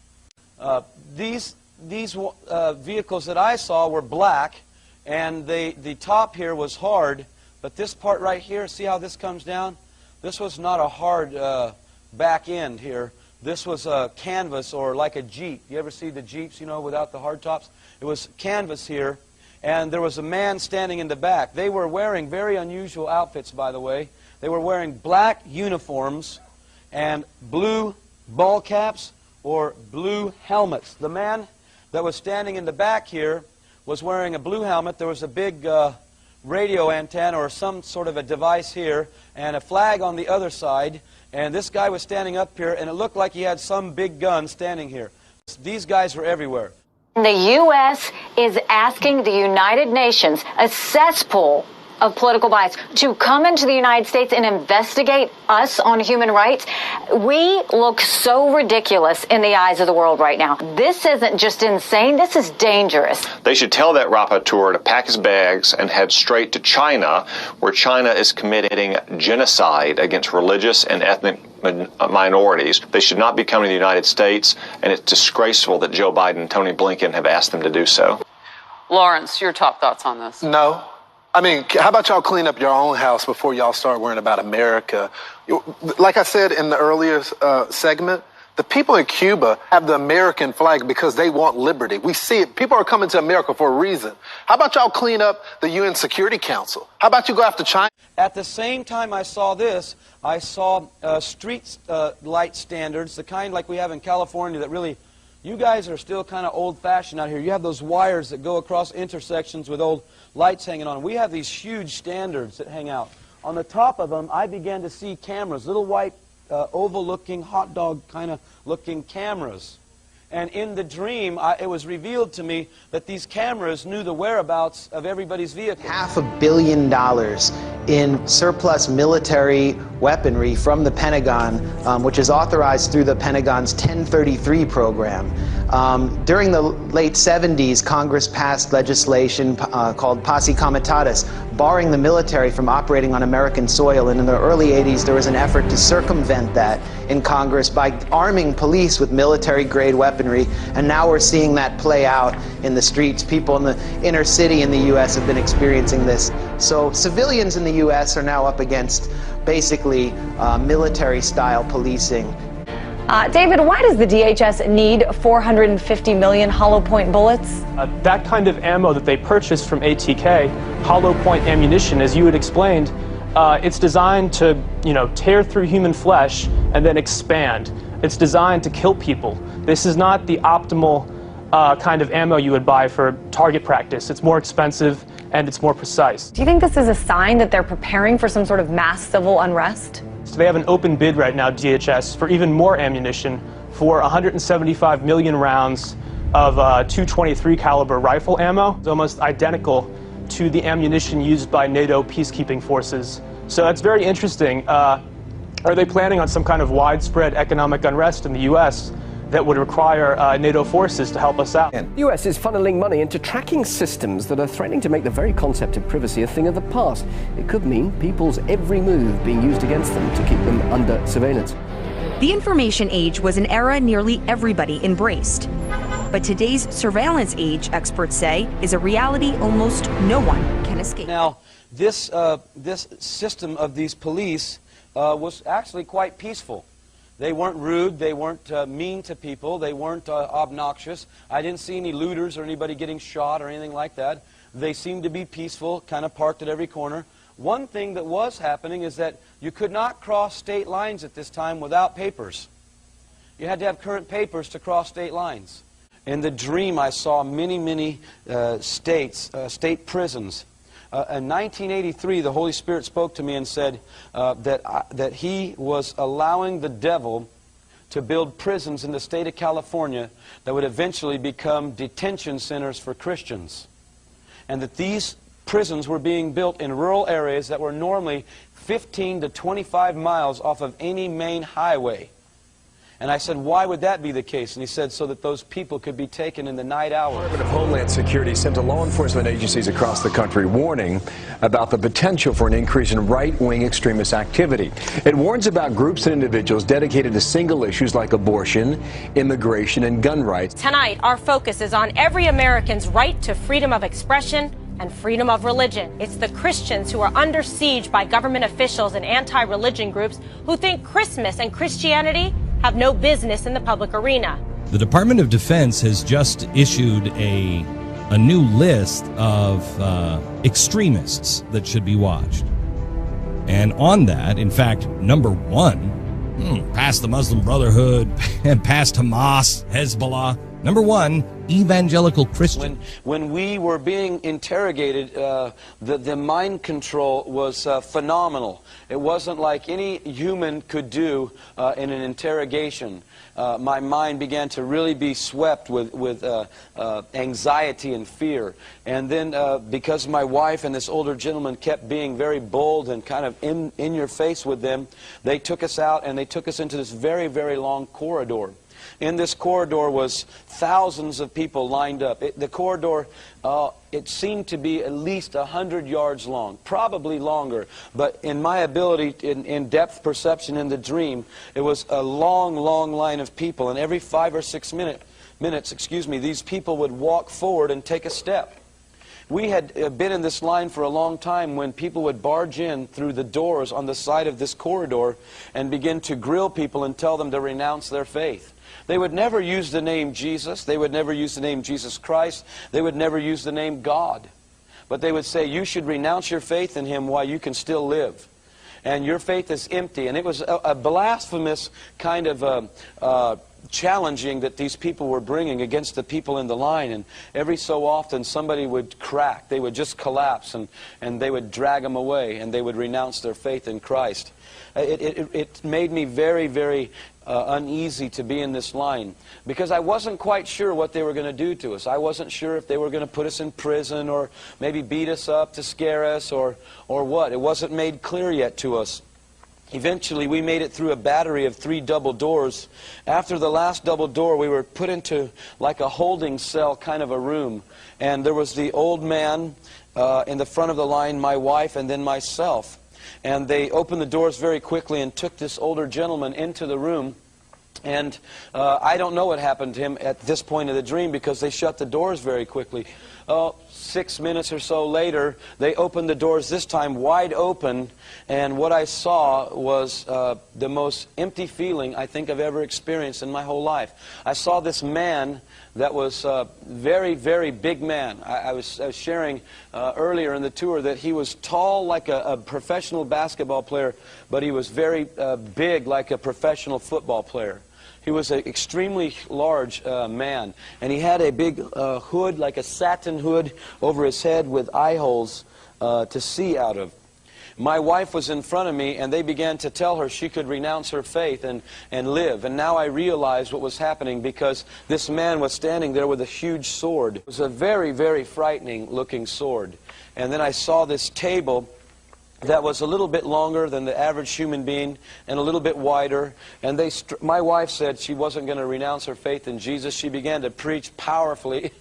These vehicles that I saw were black, and the top here was hard, but this part right here, see how this comes down? This was not a hard back end here. This was a canvas, or like a Jeep. You ever see the Jeeps, without the hard tops? It was canvas here, and there was a man standing in the back. They were wearing very unusual outfits, by the way. They were wearing black uniforms and blue ball caps or blue helmets. The man that was standing in the back here was wearing a blue helmet. There was a big radio antenna or some sort of a device here and a flag on the other side. And this guy was standing up here, and it looked like he had some big gun standing here. These guys were everywhere. The U.S. is asking the United Nations, a cesspool of political bias, to come into the United States and investigate us on human rights. We look so ridiculous in the eyes of the world right now. This isn't just insane, this is dangerous. They should tell that rapporteur to pack his bags and head straight to China, where China is committing genocide against religious and ethnic minorities. They should not be coming to the United States, and it's disgraceful that Joe Biden and Tony Blinken have asked them to do so. Lawrence, your top thoughts on this? No. I mean, how about y'all clean up your own house before y'all start worrying about America? Like I said in the earlier segment, the people in Cuba have the American flag because they want liberty. We see it. People are coming to America for a reason. How about y'all clean up the UN Security Council? How about you go after China? At the same time I saw this, I saw street light standards, the kind like we have in California that really, you guys are still kind of old-fashioned out here. You have those wires that go across intersections with old lights hanging on. We have these huge standards that hang out. On the top of them, I began to see cameras, little white, oval-looking, hot dog kind of looking cameras. And in the dream, it was revealed to me that these cameras knew the whereabouts of everybody's vehicle. $500 million in surplus military weaponry from the Pentagon, which is authorized through the Pentagon's 1033 program. During the late 70s, Congress passed legislation called Posse Comitatus, barring the military from operating on American soil. And in the early 80s, there was an effort to circumvent that in Congress by arming police with military-grade weaponry. And now we're seeing that play out in the streets. People in the inner city in the U.S. have been experiencing this. So civilians in the U.S. are now up against basically military-style policing. David, why does the DHS need 450 million hollow point bullets? That kind of ammo that they purchased from ATK, hollow point ammunition, as you had explained, it's designed to, tear through human flesh and then expand. It's designed to kill people. This is not the optimal kind of ammo you would buy for target practice. It's more expensive and it's more precise. Do you think this is a sign that they're preparing for some sort of mass civil unrest? So they have an open bid right now, DHS, for even more ammunition, for 175 million rounds of .223 caliber rifle ammo. It's almost identical to the ammunition used by NATO peacekeeping forces. So that's very interesting. Are they planning on some kind of widespread economic unrest in the U.S. that would require NATO forces to help us out? The US is funneling money into tracking systems that are threatening to make the very concept of privacy a thing of the past. It could mean people's every move being used against them to keep them under surveillance. The information age was an era nearly everybody embraced. But today's surveillance age, experts say, is a reality almost no one can escape. Now, this system of these police was actually quite peaceful. They weren't rude, they weren't mean to people, they weren't obnoxious. I didn't see any looters or anybody getting shot or anything like that. They seemed to be peaceful, kind of parked at every corner. One thing that was happening is that you could not cross state lines at this time without papers. You had to have current papers to cross state lines. In the dream I saw many state prisons. In 1983, the Holy Spirit spoke to me and said that He was allowing the devil to build prisons in the state of California that would eventually become detention centers for Christians. And that these prisons were being built in rural areas that were normally 15 to 25 miles off of any main highway. And I said, why would that be the case? And he said, so that those people could be taken in the night hours. The Department of Homeland Security sent to law enforcement agencies across the country warning about the potential for an increase in right-wing extremist activity. It warns about groups and individuals dedicated to single issues like abortion, immigration, and gun rights. Tonight, our focus is on every American's right to freedom of expression and freedom of religion. It's the Christians who are under siege by government officials and anti-religion groups who think Christmas and Christianity have no business in the public arena. The Department of Defense has just issued a a new list of extremists that should be watched. And on that, in fact, number one, past the Muslim Brotherhood and past Hamas, Hezbollah, number one, evangelical Christian. When we were being interrogated, the mind control was phenomenal. It wasn't like any human could do in an interrogation. My mind began to really be swept with anxiety and fear. And then because my wife and this older gentleman kept being very bold and kind of in your face with them, they took us out and they took us into this very, very long corridor. In this corridor was thousands of people lined up. The corridor, it seemed to be at least 100 yards long, probably longer. But in my ability, in depth perception in the dream, it was a long, long line of people. And every 5 or 6 minutes, these people would walk forward and take a step. We had been in this line for a long time when people would barge in through the doors on the side of this corridor and begin to grill people and tell them to renounce their faith. They would never use the name Jesus. They would never use the name Jesus Christ. They would never use the name God. But they would say, you should renounce your faith in Him while you can still live. And your faith is empty. And it was a blasphemous kind of challenging that these people were bringing against the people in the line. And every so often somebody would crack. They would just collapse and they would drag them away and they would renounce their faith in Christ. It made me very, very uneasy to be in this line because I wasn't quite sure what they were going to do to us. I wasn't sure if they were going to put us in prison or maybe beat us up to scare us or what. It wasn't made clear yet to us. Eventually, we made it through a battery of 3 double doors. After the last double door, we were put into like a holding cell kind of a room. And there was the old man in the front of the line, my wife, and then myself. And they opened the doors very quickly and took this older gentleman into the room. And I don't know what happened to him at this point of the dream because they shut the doors very quickly. 6 minutes or so later, they opened the doors, this time wide open, and what I saw was the most empty feeling I think I've ever experienced in my whole life. I saw this man that was a very, very big man. I was sharing earlier in the tour that he was tall like a professional basketball player, but he was very big like a professional football player. He was an extremely large man, and he had a big hood, like a satin hood, over his head with eye holes to see out of. My wife was in front of me, and they began to tell her she could renounce her faith and live. And now I realized what was happening because this man was standing there with a huge sword. It was a very, very frightening-looking sword. And then I saw this table that was a little bit longer than the average human being and a little bit wider. And my wife said she wasn't going to renounce her faith in Jesus. She began to preach powerfully.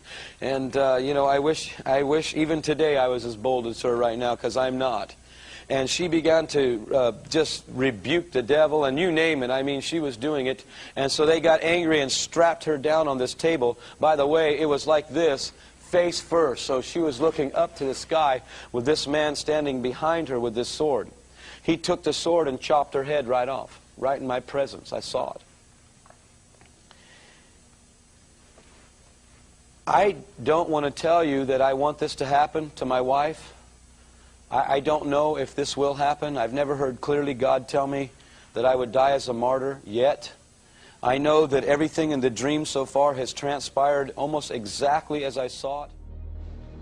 And, you know, I wish even today I was as bold as her right now, because I'm not. And she began to just rebuke the devil and you name it. I mean, she was doing it. And so they got angry and strapped her down on this table. By the way, it was like this, face first. So she was looking up to the sky with this man standing behind her with this sword. He took the sword and chopped her head right off, right in my presence. I saw it. I don't want to tell you that I want this to happen to my wife. I don't know if this will happen. I've never heard clearly God tell me that I would die as a martyr yet. I know that everything in the dream so far has transpired almost exactly as I saw it.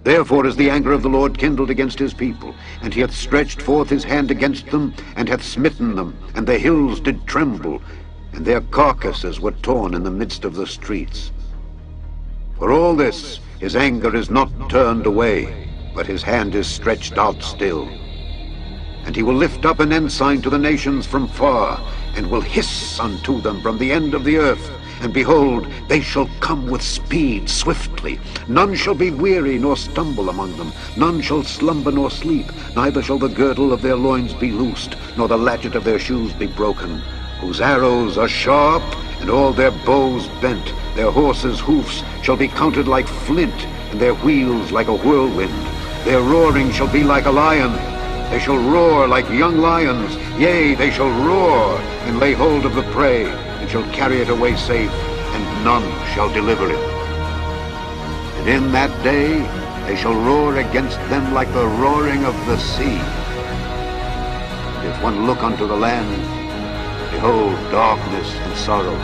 Therefore is the anger of the Lord kindled against his people, and he hath stretched forth his hand against them, and hath smitten them, and the hills did tremble, and their carcasses were torn in the midst of the streets. For all this his anger is not turned away, but his hand is stretched out still. And he will lift up an ensign to the nations from far, and will hiss unto them from the end of the earth. And behold, they shall come with speed swiftly. None shall be weary nor stumble among them. None shall slumber nor sleep. Neither shall the girdle of their loins be loosed, nor the latchet of their shoes be broken. Whose arrows are sharp, and all their bows bent. Their horses' hoofs shall be counted like flint, and their wheels like a whirlwind. Their roaring shall be like a lion. They shall roar like young lions. Yea, they shall roar, and lay hold of the prey, and shall carry it away safe, and none shall deliver it. And In that day they shall roar against them like the roaring of the sea. If one look unto the land, behold darkness and sorrow.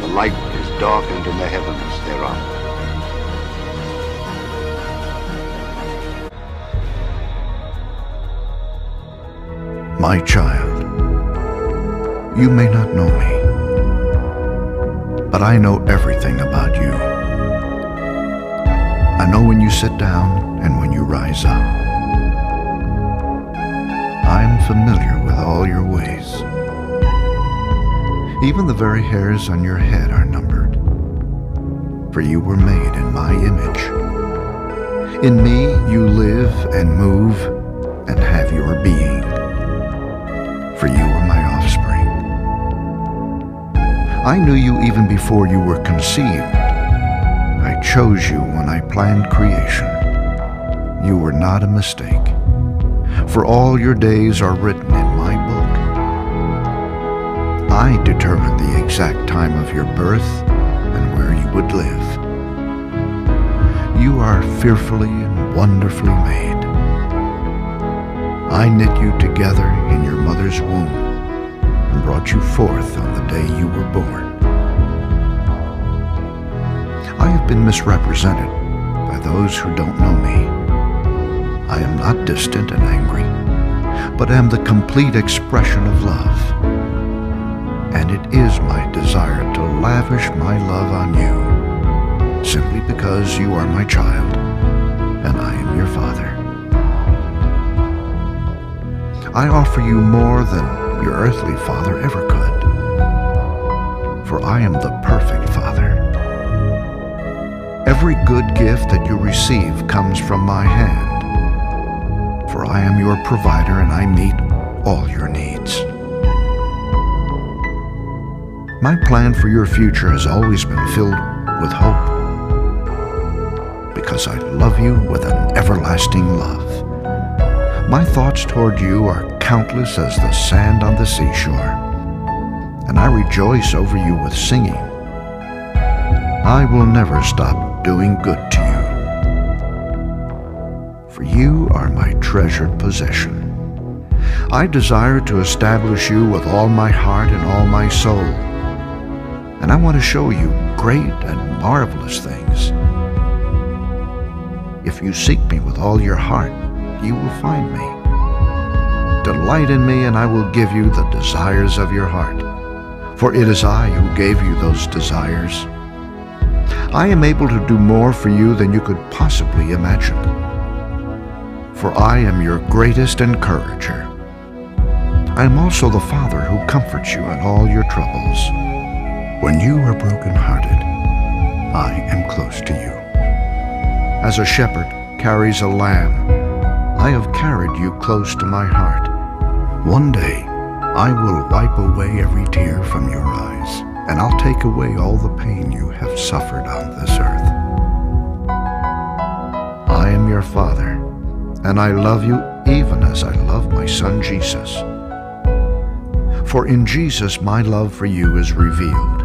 The light is darkened in the heavens thereof. My child, you may not know me, but I know everything about you. I know when you sit down and when you rise up. I am familiar with all your ways. Even the very hairs on your head are numbered, for you were made in my image. In me you live and move and have your being, for you are my offspring. I knew you even before you were conceived. I chose you when I planned creation. You were not a mistake, for all your days are written in my book. I determined the exact time of your birth and where you would live. You are fearfully and wonderfully made. I knit you together in your mother's womb and brought you forth on the day you were born. I have been misrepresented by those who don't know me. I am not distant and angry, but am the complete expression of love. And it is my desire to lavish my love on you, simply because you are my child and I am your father. I offer you more than your earthly father ever could, for I am the perfect father. Every good gift that you receive comes from my hand, for I am your provider and I meet all your needs. My plan for your future has always been filled with hope, because I love you with an everlasting love. My thoughts toward you are countless as the sand on the seashore, and I rejoice over you with singing. I will never stop doing good to you, for you are my treasured possession. I desire to establish you with all my heart and all my soul, and I want to show you great and marvelous things. If you seek me with all your heart, you will find me. Delight in me, and I will give you the desires of your heart, for it is I who gave you those desires. I am able to do more for you than you could possibly imagine, for I am your greatest encourager. I am also the Father who comforts you in all your troubles. When you are brokenhearted, I am close to you. As a shepherd carries a lamb, I have carried you close to my heart. One day, I will wipe away every tear from your eyes, and I'll take away all the pain you have suffered on this earth. I am your Father, and I love you even as I love my Son Jesus. For in Jesus my love for you is revealed.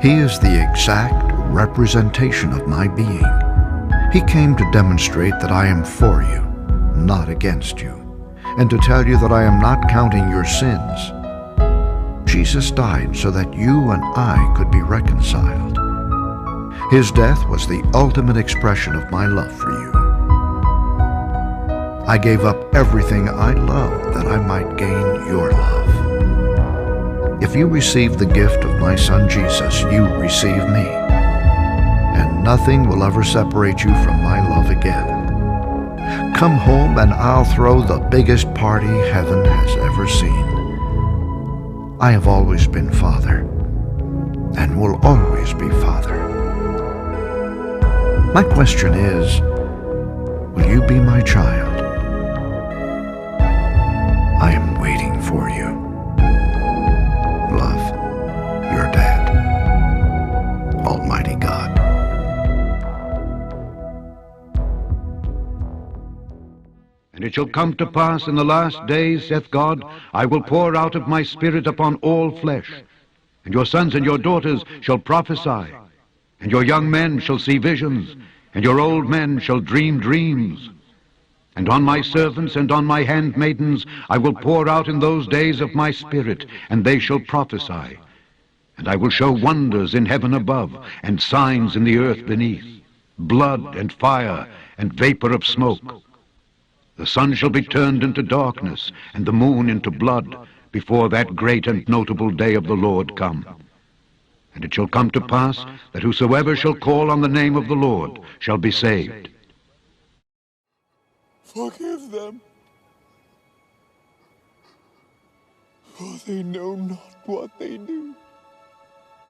He is the exact representation of my being. He came to demonstrate that I am for you, not against you, and to tell you that I am not counting your sins. Jesus died so that you and I could be reconciled. His death was the ultimate expression of my love for you. I gave up everything I loved that I might gain your love. If you receive the gift of my Son Jesus, you receive me, and nothing will ever separate you from my love again. Come home and I'll throw the biggest party heaven has ever seen. I have always been Father, and will always be Father. My question is, will you be my child? I am waiting for you. Love, your dad, Almighty God. And it shall come to pass in the last days, saith God, I will pour out of my Spirit upon all flesh, and your sons and your daughters shall prophesy, and your young men shall see visions, and your old men shall dream dreams. And on my servants and on my handmaidens I will pour out in those days of my Spirit, and they shall prophesy. And I will show wonders in heaven above, and signs in the earth beneath, blood and fire and vapor of smoke. The sun shall be turned into darkness, and the moon into blood, before that great and notable day of the Lord come. And it shall come to pass that whosoever shall call on the name of the Lord shall be saved. Forgive them, for they know not what they do.